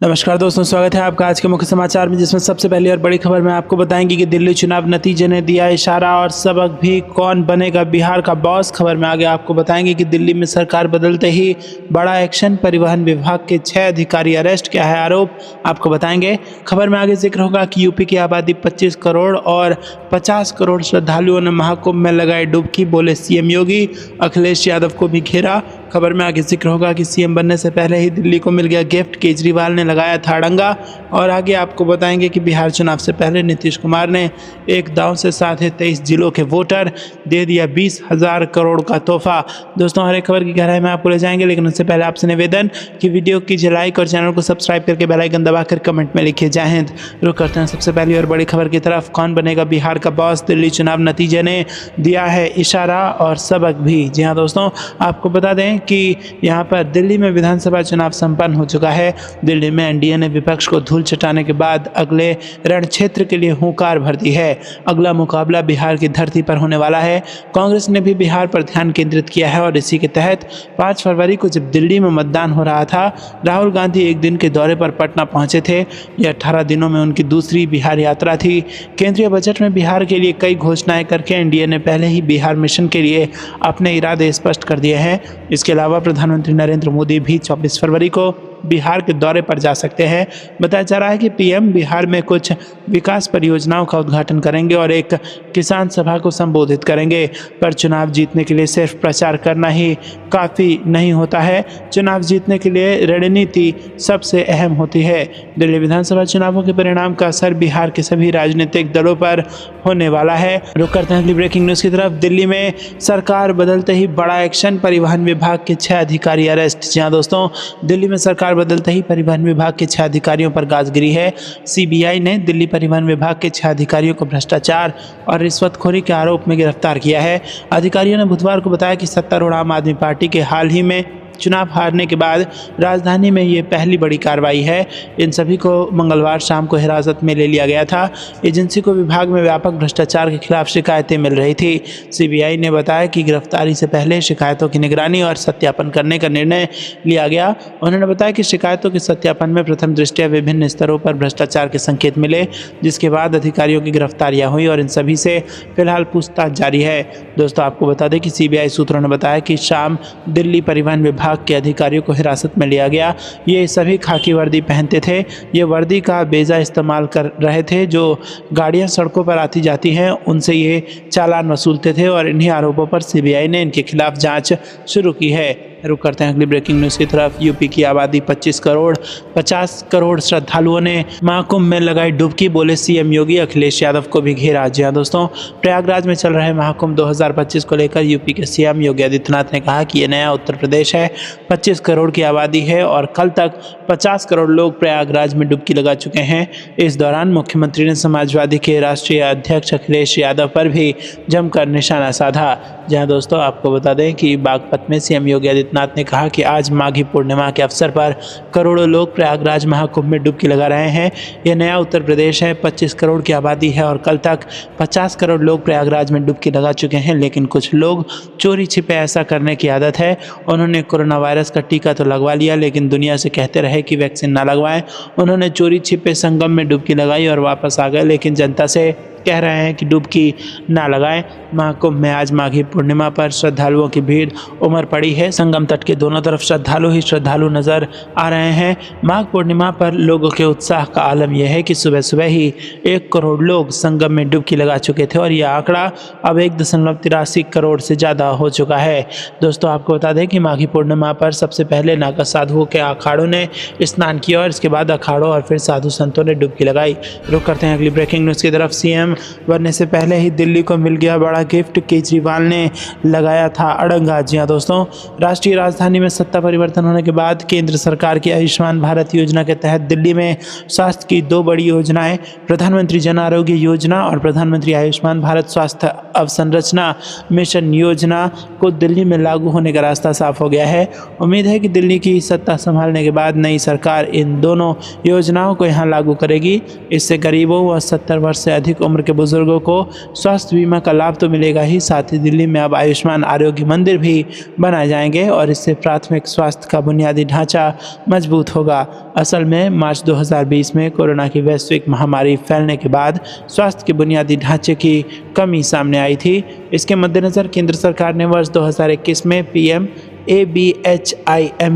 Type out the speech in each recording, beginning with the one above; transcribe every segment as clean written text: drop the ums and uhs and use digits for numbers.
नमस्कार दोस्तों, स्वागत है आपका आज के मुख्य समाचार में, जिसमें सबसे पहली और बड़ी खबर में आपको बताएंगे कि दिल्ली चुनाव नतीजे ने दिया इशारा और सबक भी, कौन बनेगा बिहार का बॉस। खबर में आगे आपको बताएंगे कि दिल्ली में सरकार बदलते ही बड़ा एक्शन, परिवहन विभाग के 6 अधिकारी अरेस्ट, क्या है आरोप, आपको बताएंगे। खबर में आगे जिक्र होगा कि यूपी की आबादी 25 करोड़ और 50 करोड़ श्रद्धालुओं ने महाकुंभ में लगाई डुबकी, बोले सीएम योगी। अखिलेश यादव को भी घेरा। खबर में आगे जिक्र होगा कि सीएम बनने से पहले ही दिल्ली को मिल गया गिफ्ट, केजरीवाल ने लगाया था अड़ंगा। और आगे आपको बताएंगे कि बिहार चुनाव से पहले नीतीश कुमार ने एक दांव से साधे 23 जिलों के वोटर, दे दिया 20,000 करोड़ का तोहफा। दोस्तों, हर एक खबर की गहराई में आपको ले जाएंगे, लेकिन उससे पहले आपसे निवेदन कि वीडियो कीजिए लाइक और चैनल को सब्सक्राइब करके बेल आइकन दबाकर कमेंट में लिखिए जय हिंद। रुक करते हैं सबसे पहली और बड़ी खबर की तरफ। कौन बनेगा बिहार का बॉस, दिल्ली चुनाव नतीजे ने दिया है इशारा और सबक भी। जी हाँ दोस्तों, आपको बता दें कि यहाँ पर दिल्ली में विधानसभा चुनाव संपन्न हो चुका है। दिल्ली में एनडीए ने विपक्ष को धूल चटाने के बाद अगले रण क्षेत्र के लिए हुंकार भर दी है। अगला मुकाबला बिहार की धरती पर होने वाला है। कांग्रेस ने भी बिहार पर ध्यान केंद्रित किया है और इसी के तहत 5 फरवरी को जब दिल्ली में मतदान हो रहा था, राहुल गांधी एक दिन के दौरे पर पटना पहुंचे थे। यह 18 दिनों में उनकी दूसरी बिहार यात्रा थी। केंद्रीय बजट में बिहार के लिए कई घोषणाएं करके एनडीए ने पहले ही बिहार मिशन के लिए अपने इरादे स्पष्ट कर दिए हैं। इसके अलावा प्रधानमंत्री नरेंद्र मोदी भी 24 फरवरी को बिहार के दौरे पर जा सकते हैं। बताया जा रहा है कि पीएम बिहार में कुछ विकास परियोजनाओं का उद्घाटन करेंगे और एक किसान सभा को संबोधित करेंगे। पर चुनाव जीतने के लिए सिर्फ प्रचार करना ही काफ़ी नहीं होता है। चुनाव जीतने के लिए रणनीति सबसे अहम होती है। दिल्ली विधानसभा चुनावों के परिणाम का असर बिहार के सभी राजनीतिक दलों पर होने वाला है। रुक करते हैं अगली ब्रेकिंग न्यूज़ की तरफ। दिल्ली में सरकार बदलते ही बड़ा एक्शन, परिवहन विभाग के 6 अधिकारी अरेस्ट। जी हाँ दोस्तों, दिल्ली में सरकार बदलते ही परिवहन विभाग के 6 अधिकारियों पर गाज गिरी है। सीबीआई ने दिल्ली परिवहन विभाग के 6 अधिकारियों को भ्रष्टाचार और रिश्वतखोरी के आरोप में गिरफ्तार किया है। अधिकारियों ने बुधवार को बताया कि सत्तारूढ़ आम आदमी पार्टी के हाल ही में चुनाव हारने के बाद राजधानी में ये पहली बड़ी कार्रवाई है। इन सभी को मंगलवार शाम को हिरासत में ले लिया गया था। एजेंसी को विभाग में व्यापक भ्रष्टाचार के खिलाफ शिकायतें मिल रही थी। सीबीआई ने बताया कि गिरफ्तारी से पहले शिकायतों की निगरानी और सत्यापन करने का निर्णय लिया गया। उन्होंने बताया कि शिकायतों के सत्यापन में प्रथम दृष्टया विभिन्न स्तरों पर भ्रष्टाचार के संकेत मिले, जिसके बाद अधिकारियों की गिरफ्तारियां हुई और इन सभी से फिलहाल पूछताछ जारी है। दोस्तों, आपको बता दें कि सीबीआई सूत्रों ने बताया कि शाम दिल्ली परिवहन विभाग के अधिकारियों को हिरासत में लिया गया। ये सभी खाकी वर्दी पहनते थे। ये वर्दी का बेजा इस्तेमाल कर रहे थे। जो गाड़ियां सड़कों पर आती जाती हैं, उनसे ये चालान वसूलते थे और इन्हीं आरोपों पर सीबीआई ने इनके खिलाफ जांच शुरू की है। रुक करते हैं अगली ब्रेकिंग न्यूज़ की तरफ। यूपी की आबादी 25 करोड़ 50 करोड़ श्रद्धालुओं ने महाकुंभ में लगाई डुबकी, बोले सीएम योगी। अखिलेश यादव को भी घेरा। जी हाँ दोस्तों, प्रयागराज में चल रहे महाकुंभ 2025 को लेकर यूपी के सीएम योगी आदित्यनाथ ने कहा कि ये नया उत्तर प्रदेश है। 25 करोड़ की आबादी है और कल तक 50 करोड़ लोग प्रयागराज में डुबकी लगा चुके हैं। इस दौरान मुख्यमंत्री ने समाजवादी के राष्ट्रीय अध्यक्ष अखिलेश यादव पर भी जमकर निशाना साधा। जहाँ दोस्तों, आपको बता दें कि बागपत में सीएम योगी आदित्यनाथ ने कहा कि आज माघी पूर्णिमा के अवसर पर करोड़ों लोग प्रयागराज महाकुंभ में डुबकी लगा रहे हैं। यह नया उत्तर प्रदेश है। 25 करोड़ की आबादी है और कल तक 50 करोड़ लोग प्रयागराज में डुबकी लगा चुके हैं, लेकिन कुछ लोग चोरी छिपे ऐसा करने की आदत है। उन्होंने कोरोना वायरस का टीका तो लगवा लिया, लेकिन दुनिया से कहते रहे कि वैक्सीन ना लगवाएं। उन्होंने चोरी छिपे संगम में डुबकी लगाई और वापस आ गए, लेकिन जनता से कह रहे हैं कि डुबकी ना लगाएं। महाकुंभ में आज माघी पूर्णिमा पर श्रद्धालुओं की भीड़ उमड़ पड़ी है। संगम तट के दोनों तरफ श्रद्धालु ही श्रद्धालु नजर आ रहे हैं। माघ पूर्णिमा पर लोगों के उत्साह का आलम यह है कि सुबह सुबह ही 1 करोड़ लोग संगम में डुबकी लगा चुके थे और यह आंकड़ा अब 1.83 करोड़ से ज़्यादा हो चुका है। दोस्तों, आपको बता दें कि माघी पूर्णिमा पर सबसे पहले नागा साधुओं के अखाड़ों ने स्नान किया और इसके बाद अखाड़ों और फिर साधु संतों ने डुबकी लगाई। रुक करते हैं अगली ब्रेकिंग न्यूज़ की तरफ। सीएम बनने से पहले ही दिल्ली को मिल गया बड़ा गिफ्ट, केजरीवाल ने लगाया था अड़ंगा। जी हाँ दोस्तों, राष्ट्रीय राजधानी में सत्ता परिवर्तन होने के बाद केंद्र सरकार की आयुष्मान भारत योजना के तहत दिल्ली में स्वास्थ्य की 2 बड़ी योजनाएं, प्रधानमंत्री जन आरोग्य योजना और प्रधानमंत्री आयुष्मान भारत स्वास्थ्य अवसंरचना मिशन योजना को दिल्ली में लागू होने का रास्ता साफ हो गया है। उम्मीद है कि दिल्ली की सत्ता संभालने के बाद नई सरकार इन दोनों योजनाओं को यहाँ लागू करेगी। इससे गरीबों व 70 वर्ष से अधिक उम्र उम्र के बुजुर्गों को स्वास्थ्य बीमा का लाभ तो मिलेगा ही, साथ ही दिल्ली में अब आयुष्मान आरोग्य मंदिर भी बनाए जाएंगे और इससे प्राथमिक स्वास्थ्य का बुनियादी ढांचा मजबूत होगा। असल में मार्च 2020 में कोरोना की वैश्विक महामारी फैलने के बाद स्वास्थ्य के बुनियादी ढांचे की कमी सामने आई थी। इसके मद्देनज़र केंद्र सरकार ने वर्ष 2021 में PMABHIM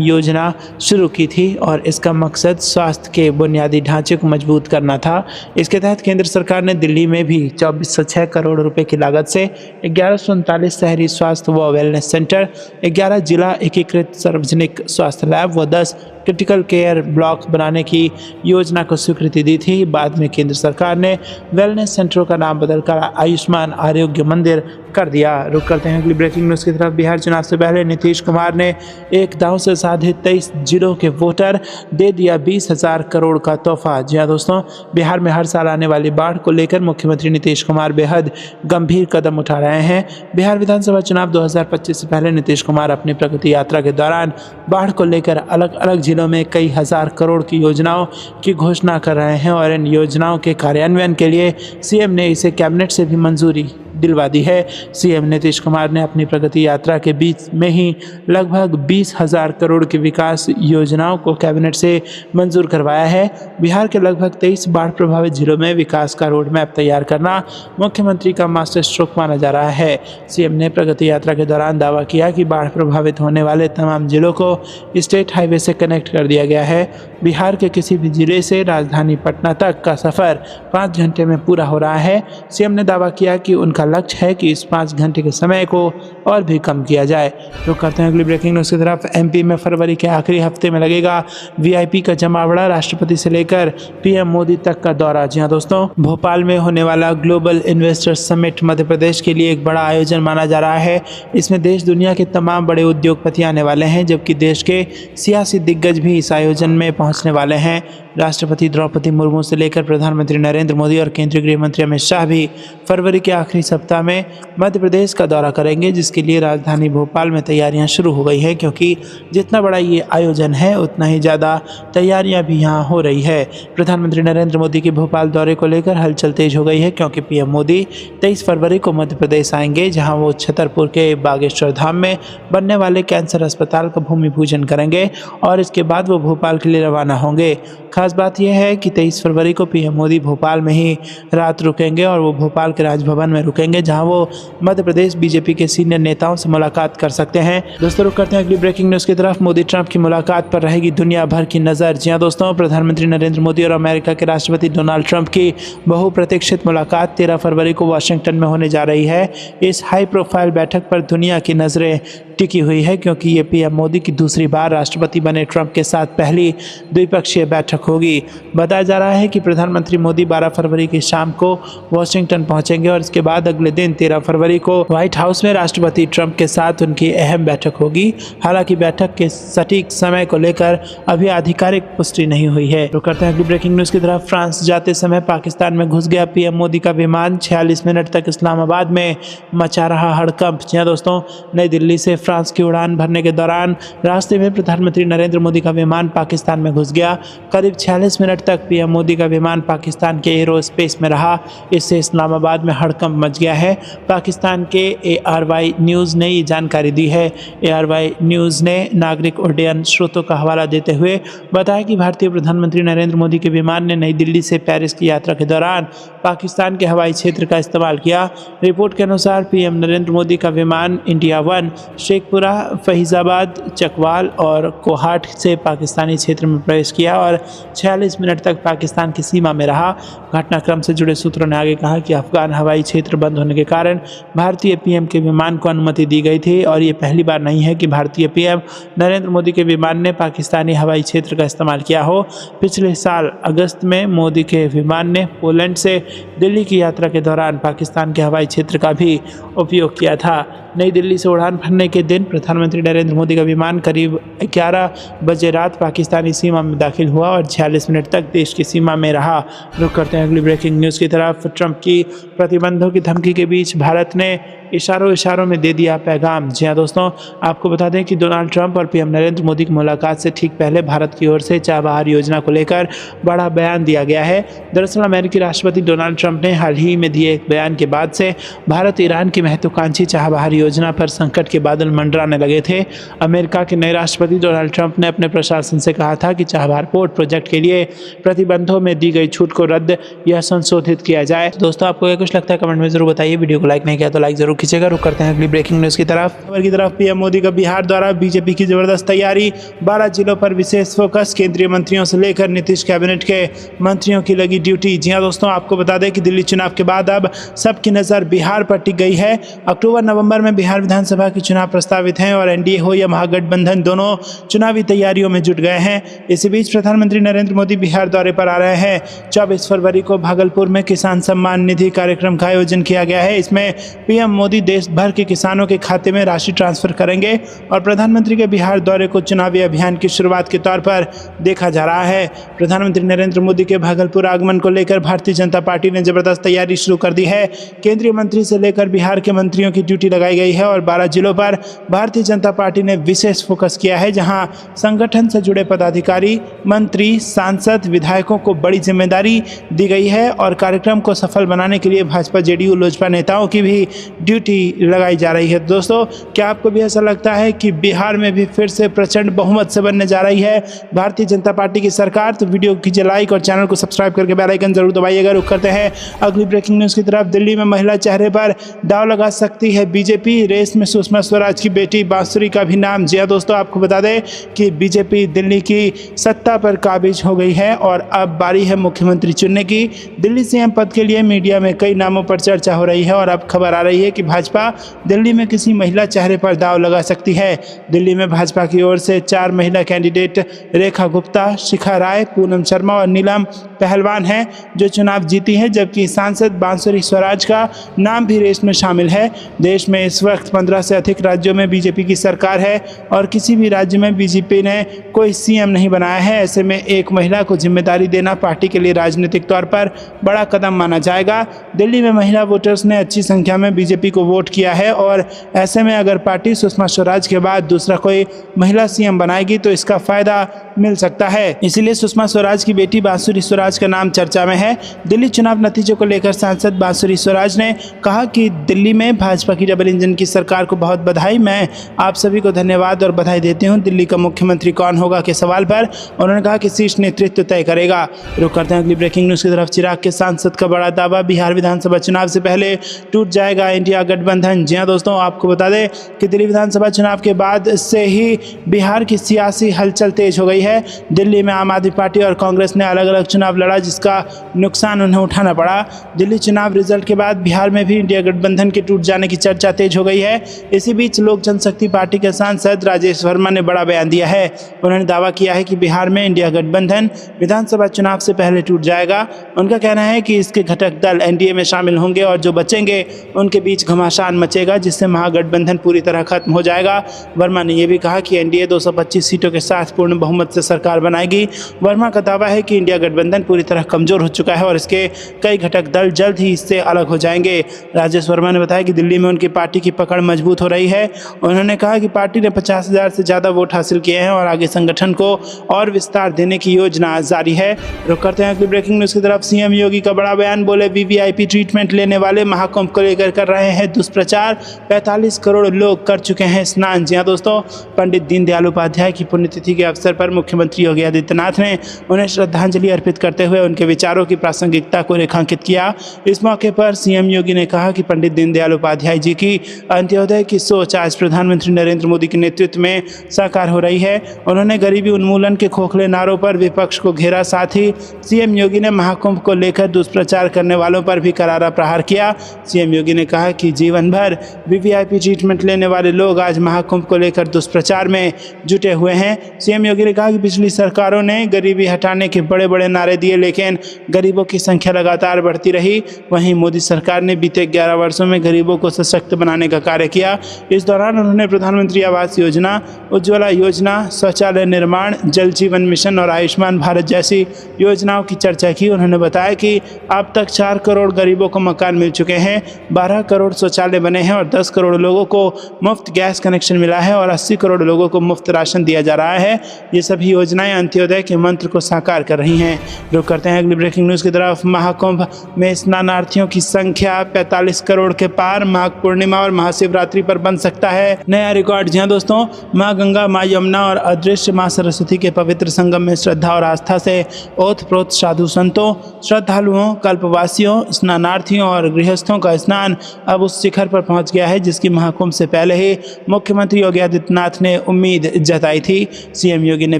योजना शुरू की थी और इसका मकसद स्वास्थ्य के बुनियादी ढांचे को मजबूत करना था। इसके तहत केंद्र सरकार ने दिल्ली में भी 2406 करोड़ रुपए की लागत से 1139 शहरी स्वास्थ्य व वेलनेस सेंटर, 11 जिला एकीकृत सार्वजनिक स्वास्थ्य लैब व 10 क्रिटिकल केयर ब्लॉक बनाने की योजना को स्वीकृति दी थी। बाद में केंद्र सरकार ने वेलनेस सेंटरों का नाम बदलकर आयुष्मान आरोग्य मंदिर कर दिया। रुक करते हैं अगली ब्रेकिंग न्यूज़ की तरफ। बिहार चुनाव से पहले नीतीश कुमार ने एक दांव से साधे 23 जिलों के वोटर दे दिया 20,000 करोड़ का तोहफा। जी हाँ दोस्तों, बिहार में हर साल आने वाली बाढ़ को लेकर मुख्यमंत्री नीतीश कुमार बेहद गंभीर कदम उठा रहे हैं। बिहार विधानसभा चुनाव 2025 से पहले नीतीश कुमार अपनी प्रगति यात्रा के दौरान बाढ़ को लेकर अलग अलग जिलों में कई हजार करोड़ की योजनाओं की घोषणा कर रहे हैं और इन योजनाओं के कार्यान्वयन के लिए सीएम ने इसे कैबिनेट से भी मंजूरी दिलवा दी है। सीएम नीतीश कुमार ने अपनी प्रगति यात्रा के बीच में ही लगभग 20,000 करोड़ की विकास योजनाओं को कैबिनेट से मंजूर करवाया है। बिहार के लगभग 23 बाढ़ प्रभावित जिलों में विकास का रोड मैप तैयार करना मुख्यमंत्री का मास्टर स्ट्रोक माना जा रहा है। सीएम ने प्रगति यात्रा के दौरान दावा किया कि बाढ़ प्रभावित होने वाले तमाम जिलों को स्टेट हाईवे से कनेक्ट कर दिया गया है। बिहार के किसी भी जिले से राजधानी पटना तक का सफ़र 5 घंटे में पूरा हो रहा है। सीएम ने दावा किया कि उनका लक्ष्य है कि इस 5 घंटे के समय को और भी कम किया जाए। तो करते हैं अगली ब्रेकिंग न्यूज़ की तरफ। एमपी में फरवरी के आखिरी हफ्ते में लगेगा वीआईपी का जमावड़ा, राष्ट्रपति से लेकर पीएम मोदी तक का दौरा। जी हाँ दोस्तों, भोपाल में होने वाला global investor summit Madhya Pradesh के लिए एक बड़ा आयोजन माना जा रहा है। इसमें देश दुनिया के तमाम बड़े उद्योगपति आने वाले हैं, जबकि देश के सियासी दिग्गज भी इस आयोजन में पहुंचने वाले हैं। राष्ट्रपति द्रौपदी मुर्मू से लेकर प्रधानमंत्री नरेंद्र मोदी और केंद्रीय गृह मंत्री अमित शाह भी फरवरी के आखिरी सप्ताह में मध्य प्रदेश का दौरा करेंगे, जिसके लिए राजधानी भोपाल में तैयारियां शुरू हो गई है, क्योंकि जितना बड़ा ये आयोजन है उतना ही ज़्यादा तैयारियां भी यहाँ हो रही है। प्रधानमंत्री नरेंद्र मोदी के भोपाल दौरे को लेकर हलचल तेज हो गई है, क्योंकि पीएम मोदी 23 फरवरी को मध्य प्रदेश आएंगे, जहाँ वो छतरपुर के बागेश्वर धाम में बनने वाले कैंसर अस्पताल का भूमि पूजन करेंगे और इसके बाद वो भोपाल के लिए रवाना होंगे। खास बात यह है कि 23 फरवरी को पीएम मोदी भोपाल में ही रात रुकेंगे और वो भोपाल के राजभवन में रुकेंगे, जहां वो मध्य प्रदेश बीजेपी के सीनियर नेताओं से मुलाकात कर सकते हैं। दोस्तों, रुक करते हैं अगली ब्रेकिंग न्यूज़ की तरफ। मोदी ट्रंप की मुलाकात पर रहेगी दुनिया भर की नज़र। जी हाँ दोस्तों, प्रधानमंत्री नरेंद्र मोदी और अमेरिका के राष्ट्रपति डोनाल्ड ट्रंप की बहुप्रतीक्षित मुलाकात 13 फरवरी को वाशिंगटन में होने जा रही है। इस हाई प्रोफाइल बैठक पर दुनिया की नज़रें टिकी हुई है, क्योंकि ये पीएम मोदी की दूसरी बार राष्ट्रपति बने ट्रंप के साथ पहली द्विपक्षीय बैठक होगी। बताया जा रहा है कि प्रधानमंत्री मोदी 12 फरवरी की शाम को वाशिंगटन पहुंचेंगे और इसके बाद अगले दिन 13 फरवरी को व्हाइट हाउस में राष्ट्रपति ट्रंप के साथ उनकी अहम बैठक होगी। हालांकि बैठक के सटीक समय को लेकर अभी आधिकारिक पुष्टि नहीं हुई है। तो करते हैं अगली ब्रेकिंग न्यूज़ की तरफ। फ्रांस जाते समय पाकिस्तान में घुस गया पीएम मोदी का विमान, 46 मिनट तक इस्लामाबाद में मचा रहा हड़कंप। जी हाँ दोस्तों, नई दिल्ली से फ्रांस की उड़ान भरने के दौरान रास्ते में प्रधानमंत्री नरेंद्र मोदी का विमान पाकिस्तान में घुस गया। करीब 46 मिनट तक पीएम मोदी का विमान पाकिस्तान के एरोस्पेस में रहा। इससे इस्लामाबाद में हड़कंप मच गया है। पाकिस्तान के ARY न्यूज़ ने ये जानकारी दी है। ARY न्यूज़ ने नागरिक उड्डयन स्रोतों का हवाला देते हुए बताया कि भारतीय प्रधानमंत्री नरेंद्र मोदी के विमान ने नई दिल्ली से पेरिस की यात्रा के दौरान पाकिस्तान के हवाई क्षेत्र का इस्तेमाल किया। रिपोर्ट के अनुसार पीएम नरेंद्र मोदी का विमान इंडिया 1 शेखपुरा, फैजाबाद, चकवाल और कोहाट से पाकिस्तानी क्षेत्र में प्रवेश किया और 46 मिनट तक पाकिस्तान की सीमा में रहा। घटनाक्रम से जुड़े सूत्रों ने आगे कहा कि अफगान हवाई क्षेत्र बंद होने के कारण भारतीय पीएम के विमान को अनुमति दी गई थी और ये पहली बार नहीं है कि भारतीय पीएम नरेंद्र मोदी के विमान ने पाकिस्तानी हवाई क्षेत्र का इस्तेमाल किया हो। पिछले साल अगस्त में मोदी के विमान ने पोलैंड से दिल्ली की यात्रा के दौरान पाकिस्तान के हवाई क्षेत्र का भी उपयोग किया था। नई दिल्ली से उड़ान भरने के दिन प्रधानमंत्री नरेंद्र मोदी का विमान करीब 11 बजे रात पाकिस्तानी सीमा में दाखिल हुआ और 46 मिनट तक देश की सीमा में रहा। रुक करते हैं अगली ब्रेकिंग न्यूज़ की तरफ। ट्रंप की प्रतिबंधों की धमकी के बीच भारत ने इशारों इशारों में दे दिया पैगाम। जी हाँ दोस्तों, आपको बता दें कि डोनाल्ड ट्रंप और पीएम नरेंद्र मोदी की मुलाकात से ठीक पहले भारत की ओर से चाबहार योजना को लेकर बड़ा बयान दिया गया है। दरअसल अमेरिकी राष्ट्रपति डोनाल्ड ट्रंप ने हाल ही में दिए एक बयान के बाद से भारत ईरान की महत्वाकांक्षी चाबहार योजना पर संकट के बादल मंडराने लगे थे। अमेरिका के नए राष्ट्रपति डोनाल्ड ट्रंप ने अपने प्रशासन से कहा था कि चाबहार पोर्ट प्रोजेक्ट के लिए प्रतिबंधों में दी गई छूट को रद्द या संशोधित किया जाए। दोस्तों, आपको क्या कुछ लगता है कमेंट में जरूर बताइए। वीडियो को लाइक नहीं किया तो लाइक जरूर कीजिएगा। रुक करते हैं अगली ब्रेकिंग न्यूज की तरफ। पीएम मोदी का बिहार द्वारा बीजेपी की जबरदस्त तैयारी, 12 जिलों पर विशेष फोकस, केंद्रीय मंत्रियों से लेकर नीतीश कैबिनेट के मंत्रियों की लगी ड्यूटी। जी हाँ दोस्तों, आपको बता दें कि दिल्ली चुनाव के बाद अब सबकी नजर बिहार पर टिक गई है। अक्टूबर नवंबर में बिहार विधानसभा के चुनाव प्रस्तावित हैं और एनडीए हो या महागठबंधन दोनों चुनावी तैयारियों में जुट गए हैं। इसी बीच प्रधानमंत्री नरेंद्र मोदी बिहार दौरे पर आ रहे हैं। 24 फरवरी को भागलपुर में किसान सम्मान निधि कार्यक्रम का आयोजन किया गया है। इसमें पीएम मोदी देश भर के किसानों के खाते में राशि ट्रांसफर करेंगे और प्रधानमंत्री के बिहार दौरे को चुनावी अभियान की शुरुआत के तौर पर देखा जा रहा है। प्रधानमंत्री नरेंद्र मोदी के भागलपुर आगमन को लेकर भारतीय जनता पार्टी ने जबरदस्त तैयारी शुरू कर दी है। केंद्रीय मंत्री से लेकर बिहार के मंत्रियों की ड्यूटी लगाई गई है और 12 जिलों पर भारतीय जनता पार्टी ने विशेष फोकस किया है, जहां संगठन से जुड़े पदाधिकारी, मंत्री, सांसद, विधायकों को बड़ी जिम्मेदारी दी गई है और कार्यक्रम को सफल बनाने के लिए भाजपा, जेडीयू, लोजपा नेताओं की भी ड्यूटी लगाई जा रही है। दोस्तों, क्या आपको भी ऐसा लगता है कि बिहार में भी फिर से प्रचंड बहुमत से बनने जा रही है भारतीय जनता पार्टी की सरकार? तो वीडियो कीजिए लाइक और चैनल को सब्सक्राइब करके बेल आइकन जरूर दबाइएगा। रुक करते हैं अगली ब्रेकिंग न्यूज की तरफ। दिल्ली में महिला चेहरे पर दांव लगा सकती है बीजेपी, रेस में सुषमा स्वराज की बेटी बांसुरी का भी नाम। जी हाँ दोस्तों, आपको बता दें कि बीजेपी दिल्ली की सत्ता पर काबिज हो गई है और अब बारी है मुख्यमंत्री चुनने की। दिल्ली सीएम पद के लिए मीडिया में कई नामों पर चर्चा हो रही है और अब खबर आ रही है कि भाजपा दिल्ली में किसी महिला चेहरे पर दांव लगा सकती है। दिल्ली में भाजपा की ओर से 4 महिला कैंडिडेट रेखा गुप्ता, शिखा राय, पूनम शर्मा और नीलम पहलवान हैं जो चुनाव जीती हैं, जबकि सांसद बांसुरी स्वराज का नाम भी रेस में शामिल है। देश में इस वक्त 15 से अधिक राज्यों में बीजेपी की सरकार है और किसी भी राज्य में बीजेपी ने कोई सीएम नहीं बनाया है। ऐसे में एक महिला को जिम्मेदारी देना पार्टी के लिए राजनीतिक तौर पर बड़ा कदम माना जाएगा। दिल्ली में महिला वोटर्स ने अच्छी संख्या में बीजेपी को वोट किया है और ऐसे में अगर पार्टी सुषमा स्वराज के बाद दूसरा कोई महिला सीएम बनाएगी तो इसका फायदा मिल सकता है। इसीलिए सुषमा स्वराज की बेटी बांसुरी स्वराज का नाम चर्चा में है। दिल्ली चुनाव नतीजों को लेकर सांसद बांसुरी स्वराज ने कहा कि दिल्ली में भाजपा की डबल इंजन की सरकार को बहुत बधाई। मैं आप सभी को धन्यवाद और बधाई देती हूं। दिल्ली का मुख्यमंत्री कौन होगा के सवाल पर उन्होंने कहा कि शीर्ष नेतृत्व तय करेगा। रुक करते हैं अगली ब्रेकिंग न्यूज की तरफ। चिराग के सांसद का बड़ा दावा, बिहार विधानसभा चुनाव से पहले टूट जाएगा इंडिया गठबंधन। जी हाँ दोस्तों, आपको बता दें कि दिल्ली विधानसभा चुनाव के बाद से ही बिहार की सियासी हलचल तेज हो गई है। दिल्ली में आम आदमी पार्टी और कांग्रेस ने अलग अलग चुनाव लड़ा, जिसका नुकसान उन्हें उठाना पड़ा। दिल्ली चुनाव रिजल्ट के बाद बिहार में भी इंडिया गठबंधन के टूट जाने की चर्चा तेज हो गई है। इसी बीच लोक जनशक्ति पार्टी के सांसद राजेश वर्मा ने बड़ा बयान दिया है। उन्होंने दावा किया है कि बिहार में इंडिया गठबंधन विधानसभा चुनाव से पहले टूट जाएगा। उनका कहना है कि इसके घटक दल एनडीए में शामिल होंगे और जो बचेंगे उनके बीच घमासान मचेगा, जिससे महागठबंधन पूरी तरह खत्म हो जाएगा। वर्मा ने यह भी कहा कि एनडीए 225 सीटों के साथ पूर्ण बहुमत से सरकार बनाएगी। वर्मा का दावा है कि इंडिया गठबंधन पूरी तरह कमजोर हो चुका है और इसके कई घटक दल जल्द ही इससे अलग हो जाएंगे। राजेश वर्मा ने बताया कि दिल्ली में उनकी पार्टी की पकड़ मजबूत हो रही है। उन्होंने कहा कि पार्टी ने 50,000 से ज़्यादा वोट हासिल किए हैं और आगे संगठन को और विस्तार देने की योजना जारी है। रुक करते हैं अगली ब्रेकिंग न्यूज़ की तरफ। सीएम योगी का बड़ा बयान, बोले वीवीआईपी ट्रीटमेंट लेने वाले महाकुंभ को लेकर कर रहे हैं दुष्प्रचार। 45 करोड़ लोग कर चुके हैं स्नान। जी हाँ दोस्तों, पंडित दीनदयाल उपाध्याय की पुण्यतिथि के अवसर पर मुख्यमंत्री योगी आदित्यनाथ ने उन्हें श्रद्धांजलि अर्पित करते हुए उनके विचारों की प्रासंगिकता को रेखांकित किया। इस मौके पर सीएम योगी ने कहा कि पंडित दीनदयाल उपाध्याय जी की अंत्योदय की सोच आज प्रधानमंत्री नरेंद्र मोदी के नेतृत्व में साकार हो रही है। उन्होंने गरीबी उन्मूलन के खोखले नारों पर विपक्ष को घेरा। साथ ही सीएम योगी ने महाकुंभ को लेकर दुष्प्रचार करने वालों पर भी करारा प्रहार किया। सीएम योगी ने कहा कि जीवन भर वीवीआईपी ट्रीटमेंट लेने वाले लोग आज महाकुंभ को लेकर दुष्प्रचार में जुटे हुए हैं। सीएम योगी ने कहा कि पिछली सरकारों ने गरीबी हटाने के बड़े बड़े नारे दिए, लेकिन गरीबों की संख्या लगातार बढ़ती रही। वहीं मोदी सरकार ने बीते 11 वर्षों में गरीबों को सशक्त बनाने का कार्य किया। इस दौरान उन्होंने प्रधानमंत्री आवास योजना, उज्ज्वला योजना, शौचालय निर्माण, जल जीवन मिशन और आयुष्मान भारत जैसी योजनाओं की चर्चा की। उन्होंने बताया कि अब तक 4 करोड़ गरीबों को मकान मिल चुके हैं, 12 करोड़ शौचालय बने हैं और 10 करोड़ लोगों को मुफ्त गैस कनेक्शन मिला है और 80 करोड़ लोगों को मुफ्त राशन दिया जा रहा है। ये सभी योजनाएं अंत्योदय के मंत्र को साकार कर रही हैं। रुक करते हैं अगली ब्रेकिंग न्यूज़ की तरफ। महाकुंभ में स्नानार्थियों की संख्या 45 करोड़ के पार। माघ पूर्णिमा और महाशिवरात्रि पर बन सकता है नया रिकॉर्ड। जी हाँ दोस्तों, माँ गंगा, माँ यमुना और अदृश्य माँ सरस्वती के पवित्र संगम में श्रद्धा और आस्था से ओतप्रोत साधु संतों, श्रद्धालुओं, कल्पवासियों, स्नानार्थियों और गृहस्थों का स्नान अब उस शिखर पर पहुंच गया है जिसकी महाकुंभ से पहले ही मुख्यमंत्री योगी आदित्यनाथ ने उम्मीद जताई थी। सीएम योगी ने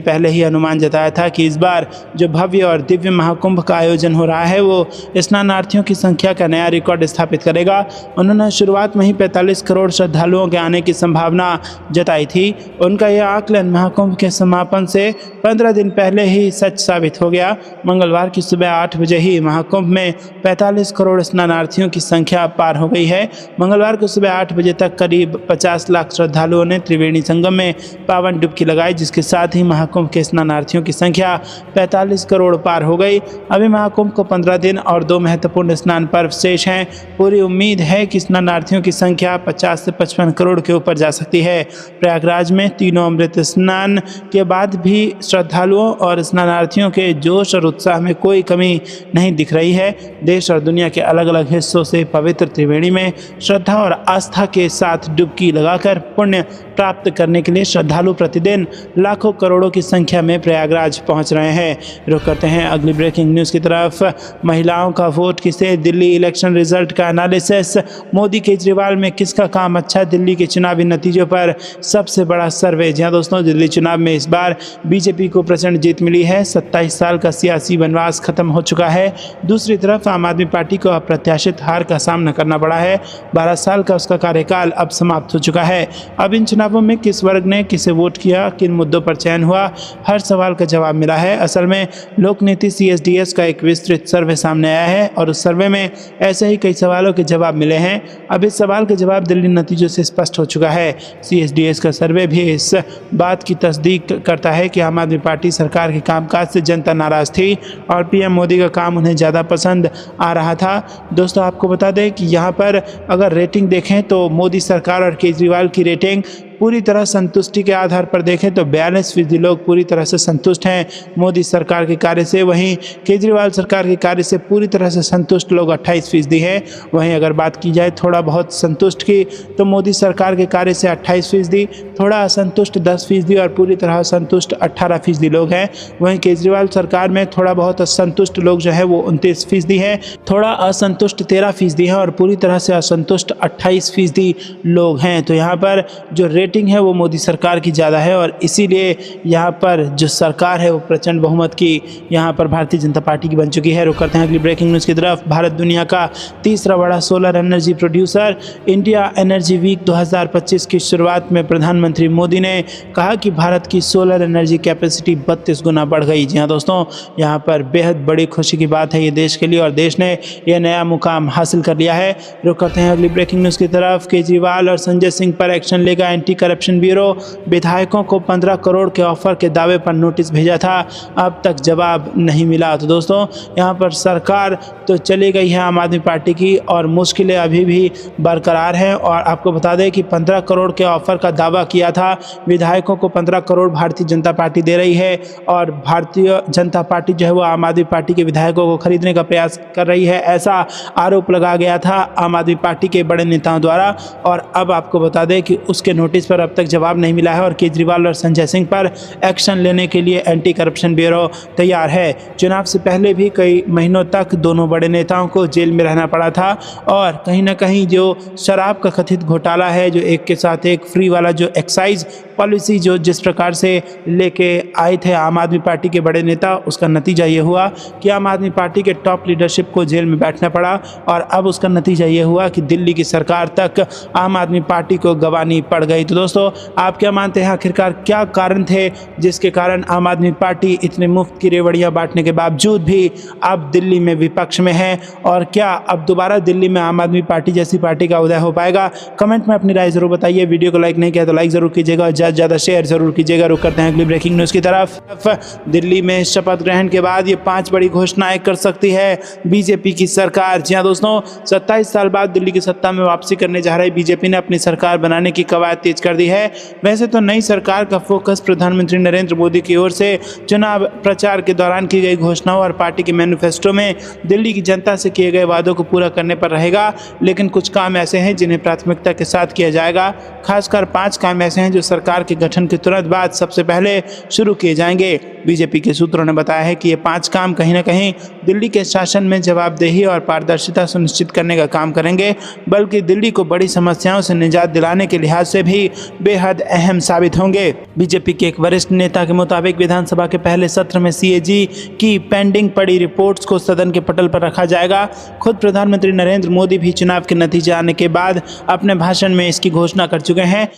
पहले ही अनुमान जताया था कि इस बार जो भव्य और दिव्य महाकुंभ का आयोजन हो रहा है वो स्नानार्थियों की संख्या का नया रिकॉर्ड स्थापित करेगा। उन्होंने शुरुआत में ही 45 करोड़ श्रद्धालुओं के आने की संभावना जताई थी। उनका यह आकलन महाकुंभ के समापन से 15 दिन पहले ही सच साबित हो गया। मंगलवार की सुबह 8 बजे ही महाकुंभ में 45 करोड़ स्नानार्थियों की संख्या पार हो गई है। मंगलवार को सुबह 8 बजे तक करीब 50 लाख श्रद्धालुओं ने त्रिवेणी संगम में पावन डुबकी लगाई, जिसके साथ ही महाकुंभ के स्नानार्थियों की संख्या 45 करोड़ पार हो गई। अभी महाकुंभ को 15 दिन और 2 महत्वपूर्ण स्नान पर्व शेष हैं। पूरी उम्मीद है कि स्नानार्थियों की संख्या 50 से 55 करोड़ के ऊपर जा सकती है। प्रयागराज में तीनों अमृत स्नान के बाद भी श्रद्धालुओं और स्नानार्थियों के जोश और उत्साह में कोई कमी नहीं दिख रही है। देश और दुनिया के अलग अलग हिस्सों से पवित्र त्रिवेणी में श्रद्धा और आस्था के साथ डुबकी लगाकर पुण्य प्राप्त करने के लिए श्रद्धालु प्रतिदिन लाखों करोड़ों की संख्या में प्रयागराज पहुंच रहे हैं। रुक करते हैं अगली ब्रेकिंग न्यूज़ की तरफ। महिलाओं का वोट किसे, दिल्ली इलेक्शन रिजल्ट का एनालिसिस। मोदी केजरीवाल में किसका काम अच्छा, दिल्ली के चुनावी नतीजों पर सबसे बड़ा सर्वे। जी हाँ दोस्तों, दिल्ली चुनाव में इस बार बीजेपी को प्रचंड जीत मिली है। 27 साल का सियासी वनवास खत्म हो चुका है। दूसरी तरफ आम आदमी पार्टी को अप्रत्याशित हार का सामना करना पड़ा है। 12 साल का उसका कार्यकाल अब समाप्त हो चुका है। अब इन चुनावों में किस वर्ग ने किसे वोट किया, किन मुद्दों पर चयन हुआ, हर सवाल का जवाब मिला है। असल में लोकनीति CSDS का एक विस्तृत सर्वे सामने आया है और उस सर्वे में ऐसे ही कई सवालों के जवाब मिले हैं। अब इस सवाल का जवाब दिल्ली नतीजों से स्पष्ट हो चुका है। CSDS का सर्वे भी इस बात की तस्दीक करता है कि आम आदमी पार्टी सरकार के कामकाज से जनता नाराज थी और PM मोदी का काम उन्हें ज़्यादा पसंद आ रहा था। दोस्तों आपको बता दें कि यहाँ पर अगर रेटिंग देखें तो मोदी सरकार और केजरीवाल की रेटिंग पूरी तरह संतुष्टि के आधार पर देखें तो 42% लोग पूरी तरह से संतुष्ट हैं मोदी सरकार के कार्य से। वहीं केजरीवाल सरकार के कार्य से पूरी तरह से संतुष्ट लोग 28% हैं। वहीं अगर बात की जाए थोड़ा बहुत संतुष्ट की तो मोदी सरकार के कार्य से 28%, थोड़ा असंतुष्ट 10% और पूरी तरह संतुष्ट 18% लोग हैं। वहीं केजरीवाल सरकार में थोड़ा बहुत असंतुष्ट लोग जो है वो 29% हैं, थोड़ा असंतुष्ट 13% हैं और पूरी तरह से असंतुष्ट 28% लोग हैं। तो यहाँ पर जो रेटिंग है वो मोदी सरकार की ज़्यादा है और इसीलिए यहाँ पर जो सरकार है वो प्रचंड बहुमत की यहाँ पर भारतीय जनता पार्टी की बन चुकी है। रुक करते हैं अगली ब्रेकिंग न्यूज़ की तरफ। भारत दुनिया का तीसरा बड़ा solar energy producer. India energy week 2025 की शुरुआत में प्रधानमंत्री मोदी ने कहा कि भारत की सोलर एनर्जी कैपेसिटी 32 गुना बढ़ गई। जी हाँ दोस्तों, यहाँ पर बेहद बड़ी खुशी की बात है ये देश के लिए और देश ने यह नया मुकाम हासिल कर लिया है। रुक करते हैं अगली ब्रेकिंग न्यूज़ की तरफ। केजरीवाल और संजय सिंह पर एक्शन लेगा एंटी करप्शन ब्यूरो। विधायकों को 15 करोड़ के ऑफर के दावे पर नोटिस भेजा था, अब तक जवाब नहीं मिला। तो दोस्तों यहाँ पर सरकार तो चली गई है आम आदमी पार्टी की और मुश्किलें अभी भी बरकरार हैं। और आपको बता दें कि 15 करोड़ के ऑफर का दावा किया था, विधायकों को 15 करोड़ भारतीय जनता पार्टी दे रही है और भारतीय जनता पार्टी जो है वो आम आदमी पार्टी के विधायकों को खरीदने का प्रयास कर रही है, ऐसा आरोप लगा गया था आम आदमी पार्टी के बड़े नेताओं द्वारा। और अब आपको बता दें कि उसके नोटिस पर अब तक जवाब नहीं मिला है और केजरीवाल और संजय सिंह पर एक्शन लेने के लिए एंटी करप्शन ब्यूरो तैयार है। चुनाव से पहले भी कई महीनों तक दोनों बड़े नेताओं को जेल में रहना पड़ा था और कहीं ना कहीं जो शराब का कथित घोटाला है, जो एक के साथ एक फ्री वाला जो एक्साइज पॉलिसी जो जिस प्रकार से लेके आए थे आम आदमी पार्टी के बड़े नेता, उसका नतीजा ये हुआ कि आम आदमी पार्टी के टॉप लीडरशिप को जेल में बैठना पड़ा और अब उसका नतीजा ये हुआ कि दिल्ली की सरकार तक आम आदमी पार्टी को गंवानी पड़ गई। तो दोस्तों, आप क्या मानते हैं, आखिरकार क्या कारण थे जिसके कारण आम आदमी पार्टी इतने मुफ्त की रेवड़ियां बांटने के बावजूद भी अब दिल्ली में विपक्ष में है? और क्या अब दोबारा दिल्ली में आम आदमी पार्टी जैसी पार्टी का उदय हो पाएगा? कमेंट में अपनी राय जरूर बताइए। वीडियो को लाइक नहीं किया तो लाइक जरूर कीजिएगा और ज़्यादा से ज़्यादा शेयर जरूर कीजिएगा। रुक करते हैं अगली ब्रेकिंग न्यूज़ की तरफ। दिल्ली में शपथ ग्रहण के बाद ये 5 बड़ी घोषणाएं कर सकती है बीजेपी की सरकार। जी हाँ दोस्तों, 27 साल बाद दिल्ली की सत्ता में वापसी करने जा रही बीजेपी ने अपनी सरकार बनाने की कवायद तेज कर दी है। वैसे तो नई सरकार का फोकस प्रधानमंत्री नरेंद्र मोदी की ओर से चुनाव प्रचार के दौरान की गई घोषणाओं और पार्टी के मैनिफेस्टो में दिल्ली की जनता से किए गए वादों को पूरा करने पर रहेगा, लेकिन कुछ काम ऐसे हैं जिन्हें प्राथमिकता के साथ किया जाएगा। खासकर 5 काम ऐसे हैं जो सरकार के गठन के तुरंत बाद सबसे पहले शुरू किए जाएंगे। बीजेपी के सूत्रों ने बताया है कि ये 5 काम कहीं ना कहीं दिल्ली के शासन में जवाबदेही और पारदर्शिता सुनिश्चित करने का काम करेंगे, बल्कि दिल्ली को बड़ी समस्याओं से निजात दिलाने के लिहाज से भी बेहद अहम साबित होंगे। बीजेपी के एक वरिष्ठ नेता के मुताबिक विधानसभा के पहले सत्र में सीएजी की पेंडिंग पड़ी रिपोर्ट्स को सदन के पटल पर रखा जाएगा। खुद प्रधानमंत्री नरेंद्र मोदी भी चुनाव के नतीजे आने के बाद अपने भाषण में इसकी घोषणा कर चुके हैं।